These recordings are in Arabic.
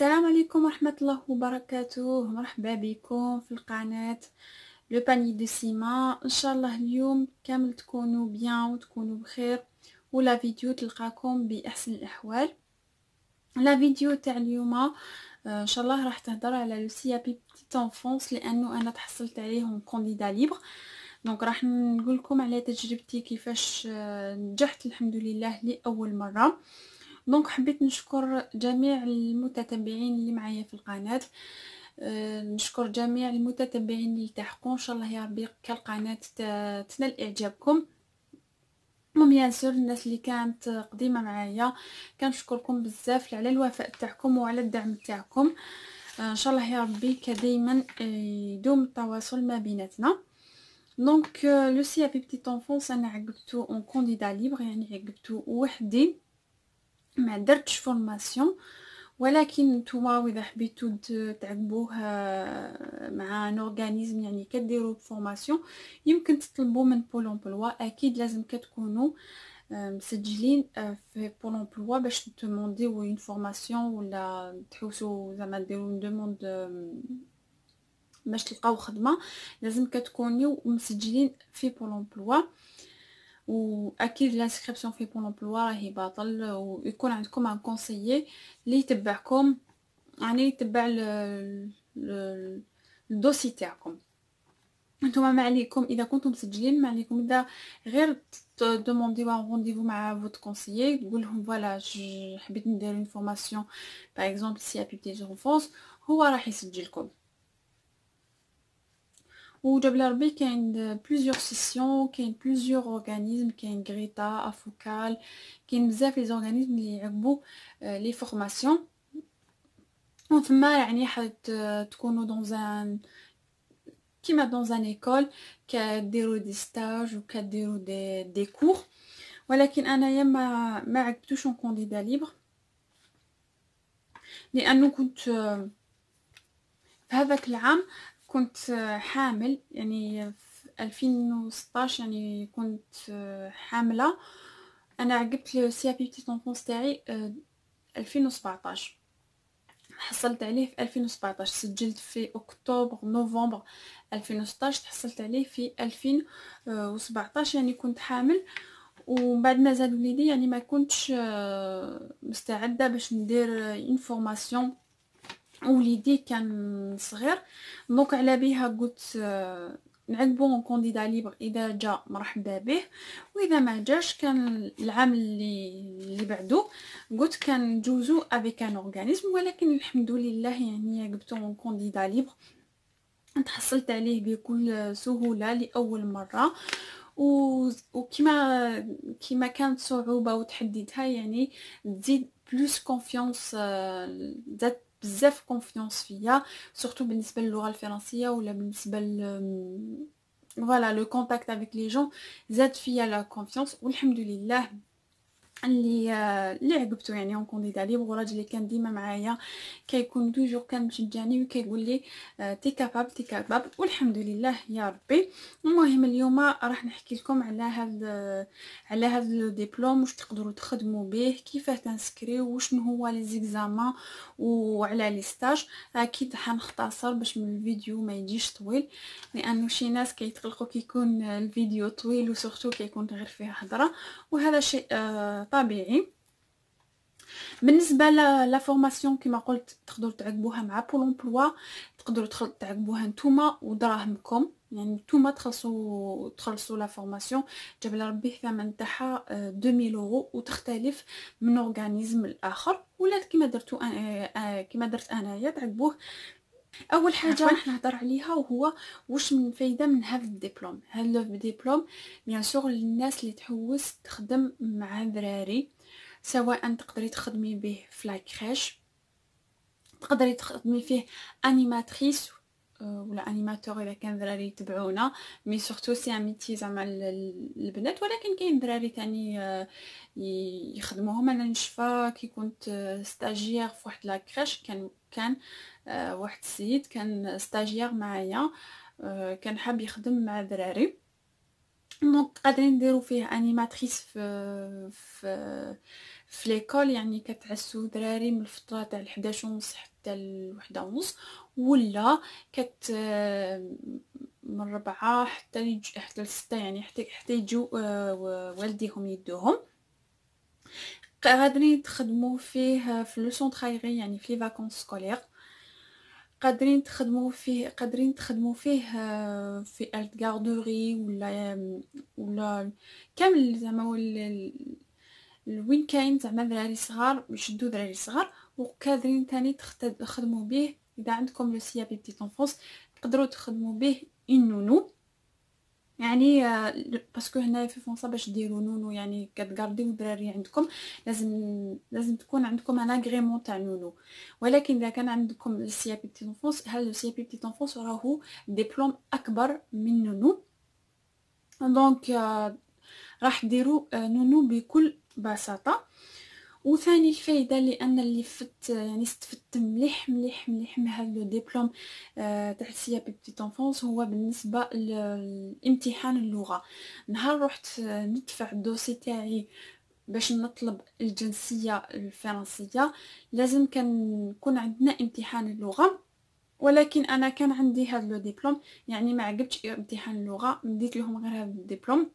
السلام عليكم ورحمة الله وبركاته. مرحبا بكم في القناة لو باني دو سيما. ان شاء الله اليوم كامل تكونوا بيان وتكونوا بخير، ولا فيديو تلقاكم باحسن الاحوال. لا فيديو تاع اليوم ان شاء الله راح تهضر على لو سي بي بتيت انفونس، لانه انا تحصلت عليهم كونديدا ليبر. دونك راح نقول لكم على تجربتي كيفاش نجحت الحمد لله لاول مره. دونك حبيت نشكر جميع المتتبعين اللي معايا في القناه، نشكر جميع المتتبعين اللي التحقوا. ان شاء الله يا ربي كالقناه تنال اعجابكم. بيان سور الناس اللي كانت قديمه معايا كنشكركم بزاف على الوفاء تاعكم وعلى الدعم تاعكم. ان شاء الله يا ربي كدايما يدوم التواصل ما بيناتنا. دونك لو سي بي بتيت انفونس انا عقبتو اون كونديدا ليبر، يعني عقبتو وحدي ما درتش فورماسيون. ولكن نتوما واذا حبيتو تعقبوه مع ان اورغانيزم يعني كديروا فورماسيون، يمكن تطلبوا من بول امبلوا. اكيد لازم كتكونوا مسجلين في بول امبلوا باش تمونديو اون فورماسيون، ولا تحوسوا زعما ديروا دوموند باش تلقاو خدمه. لازم كتكونوا مسجلين في بول امبلوا، واكيد لانسكريبسيون في بول امبلوا راهي باطل، ويكون عندكم ان كونسيي اللي يتبعكم، يعني يتبع الدوسي تاعكم. نتوما ما عليكم اذا كنتم مسجلين، ما عليكم اذا غير دومونديو رونديفو مع فوت كونسيي، تقول لهم فوالا حبيت ندير اون فورماسيون باغ اكزومبل سي بي تي جونفونس، هو راح يسجلكم. وجبل ربي كاين بليزيور سيسيون، كاين بليزيور اورغانيزم، كاين غريتا افوكال، كاين بزاف لي اورغانيزم اللي يعقبوا لي فورماسيون. وثما يعني حد تكونوا دون كيما دون ايكول، كديروا دي ستاج وكديروا دي كور. ولكن انايا ما عقبتوش اون كونديدا ليبر، لانه كنت في هذاك العام كنت حامل، يعني في 2016 يعني كنت حامله. انا عقبت لو سي بي تي طونفونس تاعي 2017، حصلت عليه في 2017، سجلت في اكتوبر نوفمبر 2016، تحصلت عليه في 2017، يعني كنت حامل. وبعد ما زاد وليدي يعني ما كنتش مستعده باش ندير انفورماسيون، وليدي كان صغير. دونك على بها قلت نعقبو كونديدا ليبر، اذا جا مرحبا به، واذا ما جاش كان العام اللي بعده قلت كان نجوزو افيك ان اورغانيزم. ولكن الحمد لله يعني عقبتو كونديدا ليبر، تحصلت عليه بكل سهوله لاول مره. وكما كانت صعوبه وتحديتها يعني تزيد بلوس كونفيونس، زاد بزاف كونفيونس فيا، سورتو بالنسبه للغه الفرنسيه ولا بالنسبه فوالا لو كونتاكت افيك لي جون، زاد فيا لا كونفيونس. والحمد لله اللي عقبته يعني اون كونديدا ليبر. وراجل اللي كان ديما معايا كيكون توجور كان مشجعني وكيقول لي تي كابابل تي كابابل، والحمد لله يا ربي. المهم اليوم راح نحكي لكم على هذا الدبلوم، واش تقدروا تخدموا به، كيفاه تنسكريو، وشنو هو لي زيكزامان، وعلى لي ستاج. اكيد حنختصر باش من الفيديو ما يجيش طويل، لانه شي ناس كيتقلقوا كيكون الفيديو طويل، وسورتو كيكون غير فيه هضره، وهذا شيء طبيعي. بالنسبه لا فورماسيون كما قلت تقدروا تعقبوها مع بول امبلوا، تقدروا تعقبوها نتوما ودراهمكم، يعني نتوما تخلصوا لا فورماسيون. جبل ربي الثمن تاعها 2000 اورو، وتختلف من اورغانيزم الاخر. ولا كما درتو كما درت انايا تعقبوه. اول حاجه راح نهضر عليها وهو واش من فايده من هذا الدبلوم. هذا الدبلوم بيان سور للناس اللي تحوس تخدم مع دراري، سواء تقدري تخدمي به في لاكريش، تقدري تخدمي فيه انيماتريس ولا انيماتور اذا كان دراري يتبعونا. مي سورتو سي ان ميتي زعما البنات، ولكن كاين دراري تاني يخدموهم. انا نشفى كي كنت ستاجير في واحد لاكريش، كان واحد السيد كان ستاجير معايا، كان حاب يخدم مع دراري. دونك قادرين نديرو فيه انيماتريس في في ليكول، يعني كتعسو دراري من الفتره تاع 11:30 حتى الوحدة ونص، ولا من 4 حتى ل6، يعني حتى يجو والديهم يدوهم. قادرين تخدموا فيه في لو سونطر اغري، يعني في لي فاكونس سكولير. قادرين تخدموا فيه في الت غاردوري، ولا كامل زعما وين كاين زعما دراري صغار يشدوا دراري صغار. وقادرين تاني تخدموا به اذا عندكم لو سي بي بتيت انفونس، تقدروا تخدموا به اون نونو. يعني باسكو هنا في فرنسا باش ديروا نونو يعني كتغارديو الدراري عندكم، لازم تكون عندكم ان اغريمون تاع نونو. ولكن اذا كان عندكم السي بي بتيت انفونس، هل السي بي بتيت انفونس راهو دبلوم اكبر من نونو. دونك راح ديروا نونو بكل بساطه. وثاني الفايده لان اللي يعني استفدت مليح من هذا لو دبلوم تاع السي بي بتيت انفونس، هو بالنسبه لامتحان اللغه. نهار رحت ندفع الدوسي تاعي باش نطلب الجنسيه الفرنسيه، لازم كان يكون عندنا امتحان اللغه. ولكن انا كان عندي هذا لو دبلوم، يعني ما عقبتش امتحان اللغه، مديت لهم غير هذا الدبلوم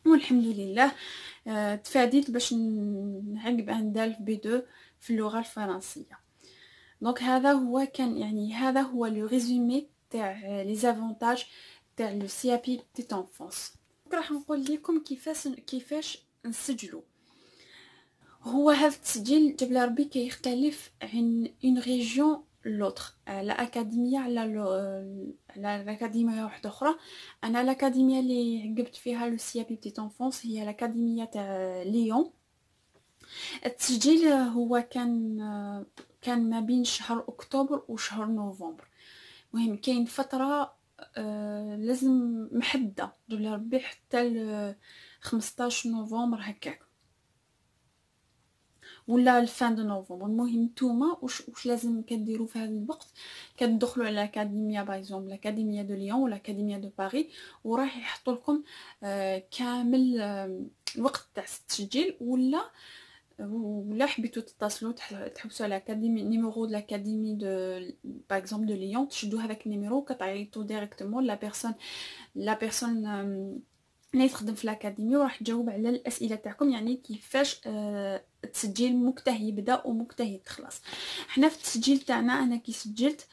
والحمد لله. تفاديت باش نعقب ان دالف بي 2 في اللغه الفرنسيه. دونك هذا هو لو ريزومي تاع لي زافونتاج تاع لو سي بي بتيت انفونس. راح نقول لكم كيفاش نسجلوا. هو هذا التسجيل جبل ربي كيختلف عن اون ريجيون لوتر، على اكاديميه على الاكاديميه واحده اخرى. انا الاكاديميه اللي عقبت فيها لو سي بي بتيت انفونس هي الاكاديميه تاع ليون. التسجيل هو كان ما بين شهر اكتوبر وشهر نوفمبر. مهم كاين فتره لازم محدده جبل ربي حتى 15 نوفمبر هكاك، ولا الفان دو نوفمبر. المهم نتوما واش لازم كديروا في هذا الوقت. كتدخلوا على الاكاديميه باغ اكزومبل الاكاديميه دو ليون ولا الاكاديميه دو باريس، وراح يحطوا لكم كامل الوقت تاع التسجيل. ولا حبيتوا تتصلوا تحبسوا على الاكاديمي نيميرو دو الاكاديمي دو باغ اكزومبل دو ليون، تشدوا هذاك النيميرو كتعيطوا ديريكتومون لا بيرسون اللي تخدم في الاكاديمي، وراح تجاوب على الاسئله تاعكم، يعني كيفاش التسجيل مكته يبدا ومكته يتخلص. حنا في التسجيل تاعنا انا كي سجلت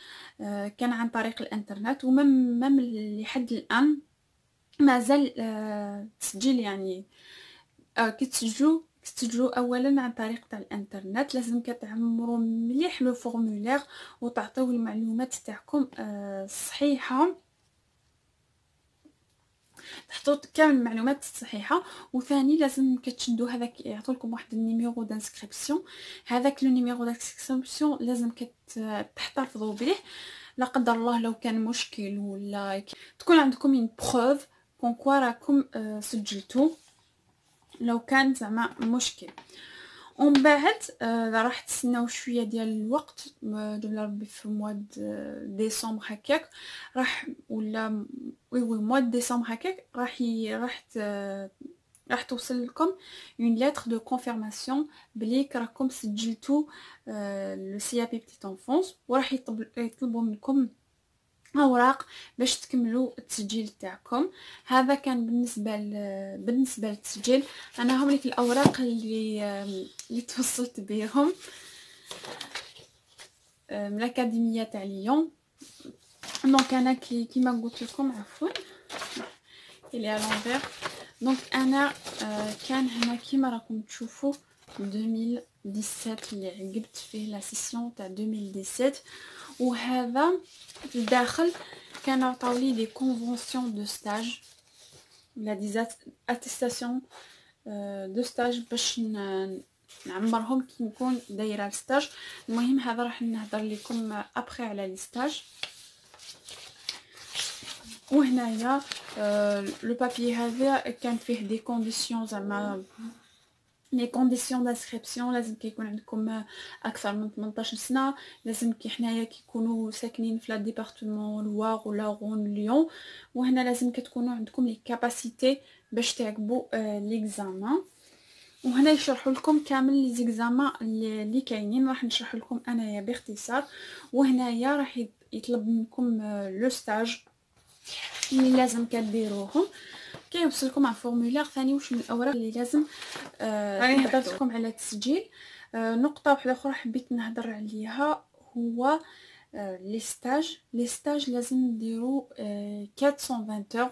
كان عن طريق الانترنت، ومم لحد الان مازال التسجيل يعني كي تسجلوا اولا عن طريق تاع الانترنت. لازم كتعمروا مليح لو فورمولير وتعطيو المعلومات تاعكم الصحيحه، تحطوا كامل المعلومات الصحيحه. وثاني لازم كتشدوا هذاك يعطولكم واحد النيميرو دانسكريبسيون. هذاك لو نيميرو دانسكريبسيون لازم تحتفظوا به، لا قدر الله لو كان مشكل ولا تكون عندكم اون بروف كون كوا راكم سجلتوا لو كان زعما مشكل. ومن بعد راح تستناو شويه ديال الوقت، دولا ربي في مواد ديسمبر هكاك ولا وي مواد ديسمبر هكاك راح توصل لكم اون ليتر دو كونفيرماسيون بلي راكم سجلتوا لو سي بي بتيت انفونس، وراح يطلبوا منكم اوراق باش تكملوا التسجيل تاعكم. هذا كان بالنسبه للتسجيل. انا هم لك الاوراق اللي توصلت بهم من الاكاديميه تاع ليون. دونك انا كيما قلت لكم عفوا اللي على لونفير. دونك انا كان هنا كيما راكم تشوفوا 2017 اللي عقبت فيه لا سيسيون تاع 2017. وهذا الداخل كانوا عطاولي لي كونفونسيون دو ستاج ولا دي اتستاسيون دو ستاج باش نعمرهم كي نكون دايره الستاج. المهم هذا راح نهضر لكم ابري على لي ستاج. وهنايا لو بابي هذا كان فيه دي كونديسيون زعما لي كونديسيون دانسكريبسيون. لازم كيكون عندكم اكثر من 18 سنه، لازم حنايا كيكونوا ساكنين في لا ديبارتمون لوار ولا غون ليون. وهنا لازم كتكونوا عندكم لي كاباسيتي باش تعقبوا ليكزامان. وهنا يشرحوا لكم كامل لي زيكزامان اللي كاينين، راح نشرح لكم انايا باختصار. وهنايا راح يطلب منكم لو ستاج اللي لازم كديروهم. كيوصلكم على فورمولير ثاني واش من الاوراق اللي لازم هضرت لكم على التسجيل. نقطه واحده اخرى حبيت نهضر عليها، هو لي ستاج لازم نديرو 420 اور،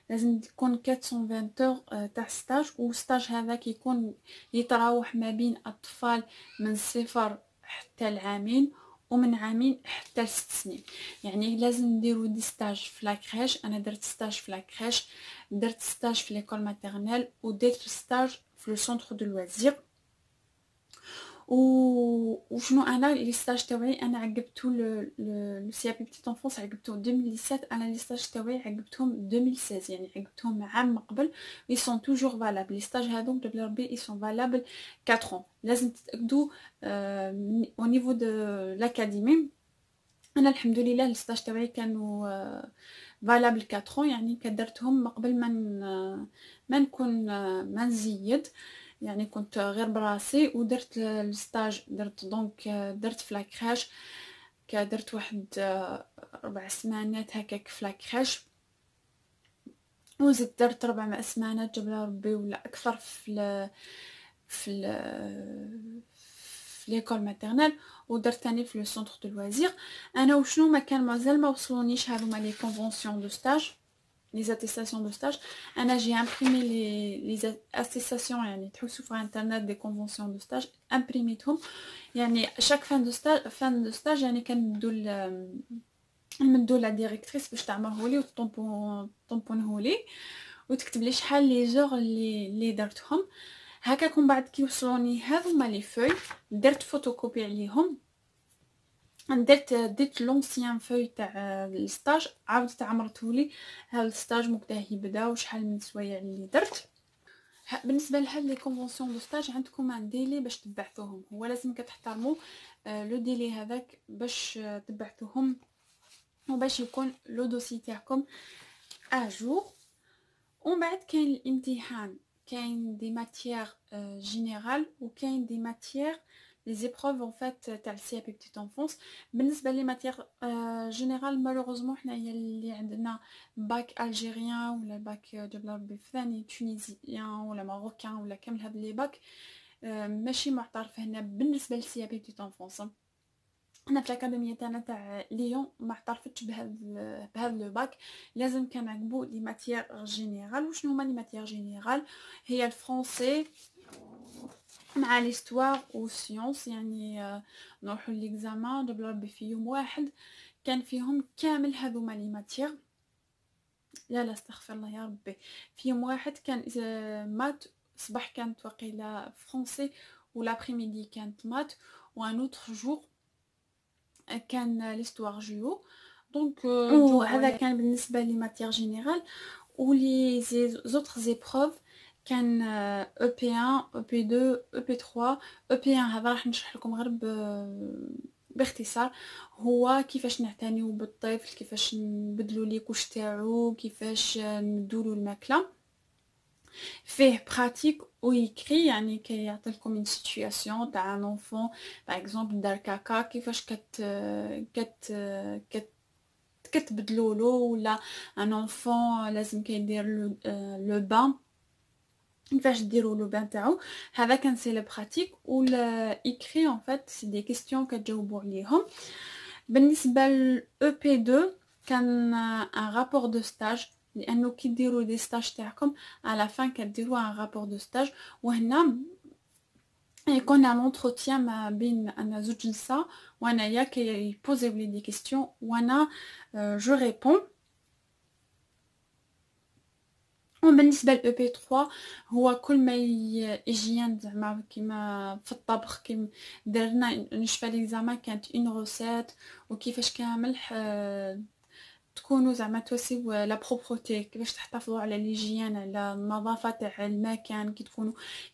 لازم تكون 420 اور تاع ستاج. وستاج هذا كيكون يتراوح ما بين اطفال من 0 حتى العامين، ومن عامين حتى ل6 سنين. يعني لازم نديرو دي ستاج في لاكريش. انا درت ستاج في لاكريش، درت ستاج في ليكول ماتيرنيل، ودرت ستاج في لو سونتر دو لوازير. وشنو انا لي ستاج تاوعي انا عقبتو لو سي بي بتيت انفونس عقبتو 2017. انا لي ستاج تاوعي عقبتهم 2016، يعني عقبتهم عام قبل. اي سون توجور فالابل لي ستاج هذوك بلا ربي اي سون فالابل 4 ans. لازم تتاكدوا او نيفو دو لاكاديمي. انا الحمد لله الستاج تاوعي كانوا فالابل 4 ans، يعني كدرتهم من قبل ما نكون ما نزيد، يعني كنت غير براسي ودرت الستاج. درت دونك درت في لاكراش، درت واحد 4 سمانات هكاك في لاكراش، وزدت درت 4 سمانات جبل ربي ولا اكثر في في ليكول ماتيرنال، ودرت ثاني في لو سونتر دو لوازير. انا وشنو ما كان مازال ما وصلونيش هذوما لي كونفونسيون دو ستاج، لي اتيستاسيون دو ستاج. انا جي امبريمي لي اتيستاسيون، يعني تحسوا في انترنت دي كونفونسيون دو ستاج امبريميتهم. يعني شاك فان دو ستاج يعني نمدو لا ديريكتريس باش تعمرهولي وطومبونهولي وتكتب لي شحال لي زور اللي درتهم. هكاك من بعد كي وصلوني هذوما لي فوي درت فوتوكوبي عليهم. درت لونسيان فوي تاع الستاج، عاودت عمرتهولي. هذا الستاج مبدا يبدا وشحال من سوايع اللي درت. بالنسبه لهاد لي كونفونسيون دو ستاج عندكم ان ديلي باش تبعثوهم، هو لازم كتحترموا لو ديلي هذاك باش تبعثوهم وباش يكون لو دوسي تاعكم اجور. ومن بعد كاين الامتحان، كاين دي ماتيير جينيرال وكاين دي ماتيير لي زيبروف ان فات تاع السي بي بتيت انفونس. بالنسبه لي ماتيير جينيرال مالوغوزمون حنايا اللي عندنا باك الجيريان ولا باك جبل ربي ثاني تونيزيان ولا ماروكان ولا كامل هاد لي باك ماشي معترف هنا بالنسبه للسي بي بتيت انفونس. انا في الاكاديميه تاعنا تاع ليون ما اعترفتش بهذا لو باك. لازم كان عقبو لي ماتيير جينيرال. وشنو هما لي ماتيير جينيرال؟ هي الفرونسي مع ليستوار والسيونس. يعني نروحو ليكزامان جبل ربي في يوم واحد كان فيهم كامل هذوما لي ماتيير. لا استغفر الله يا ربي، في يوم واحد كان مات صباح كانت وقيله فرونسي، ولابريميدي كانت مات، وان اوتر جور كان ليستوار جيو. دونك هذا كان بالنسبه لي ماتيير جينيرال. ولي زوتر زيبروف كان او بي 1 او بي 2 او بي 3. او بي 1 هذا راح نشرح لكم غير باختصار. هو كيفاش نعتنيو بالطفل، كيفاش نبدلو لي كوش تاعو، كيفاش ندولو الماكله. فيه براتيك و يكري، يعني كيعطي لكم اون سيتوياسيون تاع ان انفون باغ اكزومبل دار كاكا كيفاش كت كت كتبدلولو، ولا ان انفون لازم كيدير لو بان كيفاش ديروا لو بان تاعو. هذا كان سي لو براتيك. و الايكري ان فات سي دي كيستيون كتجاوبوا عليهم. بالنسبه ل او بي 2 كان ان رابور دو ستاج، لانه كي ديروا دي ستاج تاعكم على فان كديروا ان رابور دو ستاج. وهنا يكون ان اونتروتيان ما بين انا زوج جلسه وانايا كيبوزيو لي دي كيستيون وانا جو ريبون. وبالنسبه ل بي 3 هو كل ما يجيان زعما كيما في الطبخ، كيما درنا نشفى ليكزامان كانت اون روسيت وكيفاش كامل تكونوا زعما توسيو لا بروبروتي، كيفاش تحتفظوا على ليجيان على النظافه تاع المكان كي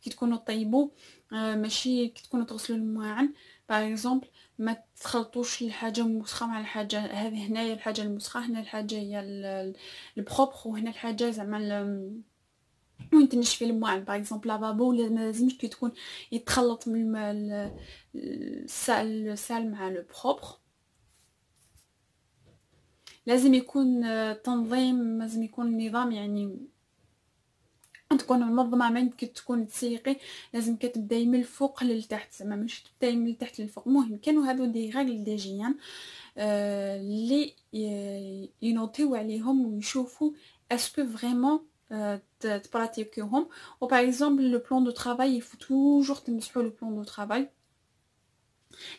تكونوا طيبوا. ماشي كي تكونوا تغسلوا المواعن باغ اكزومبل ما تخلطوش الحاجه المسخه مع الحاجه هذه. هنايا الحاجه المسخه، هنا الحاجه هي البروبر، وهنا الحاجه زعما وين تنشفي الماعن باغ اكزومبل لافابو ما لازمش كي تكون يتخلط من الماء السال مع لو بروبر. لازم يكون تنظيم، لازم يكون نظام، يعني تكون منظمه. ما كي تكون تسيقي لازم كتبداي من الفوق للتحت، زعما ماشي تبداي من التحت للفوق. المهم كانوا هادو دي غاغل دي جيان اللي ينوطيو عليهم ويشوفوا اسكو فريمون تبراتيكيوهم. و باغ اكزومبل لو بلان دو طرافاي يفو توجور تمسحوا لو بلان دو طرافاي.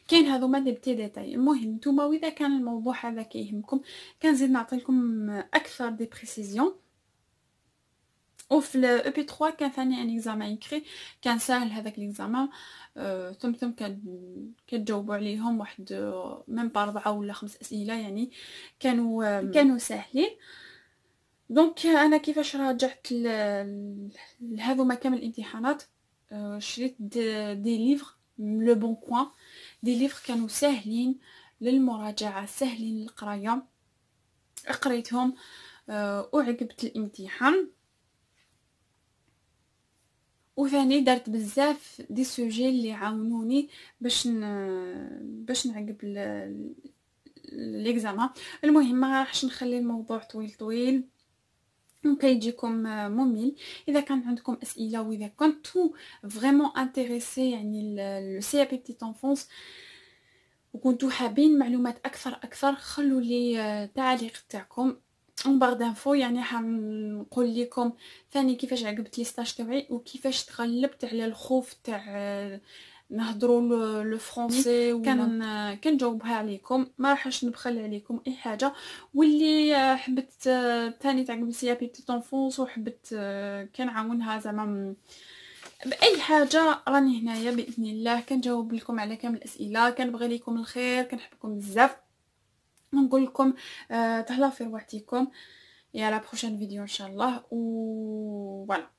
كاين هذوما دي بتي ديتاي. المهم نتوما واذا كان الموضوع هذا كيهمكم كنزيد نعطيكم اكثر دي بريسيزيون. وفي الاو بي 3 كان ثاني ان اكزامان يكري، كان ساهل هذاك الاكزامان. ثم كتجاوبوا عليهم واحد ميم با 4 ولا 5 اسئله، يعني كانوا ساهلين. دونك انا كيفاش راجعت لهذوما كامل الامتحانات، شريت دي ليفر لو بون بوين، دي ليفر كانوا ساهلين للمراجعه، ساهلين للقرايه. قريتهم وعقبت الامتحان. وثاني درت بزاف دي سوجي اللي عاونوني باش نعقب ليكزامان. المهم ما راحش نخلي الموضوع طويل وكيجيكم ممل. اذا كان عندكم اسئله واذا كنتو فريمون انتريسي يعني لو سي بي بتيت انفونس وكنتو حابين معلومات اكثر خلوا لي تعليق تاعكم. اون بار دانفو يعني حنقول لكم ثاني كيفاش عقبت لي ستاج تاعي وكيفاش تغلبت على الخوف تاع نهضروا لو فرونسي، كنجاوبها عليكم، ما راحش نبخل عليكم اي حاجه. واللي حبت ثاني تعقب سي بي بتيت انفونس وحبت كنعاونها زعما باي حاجه راني هنايا باذن الله، كنجاوب لكم على كامل الاسئله. كنبغي لكم الخير، كنحبكم بزاف، نقول لكم تهلاو في رواحتكم. يا لا بروشين فيديو ان شاء الله. و فوالا.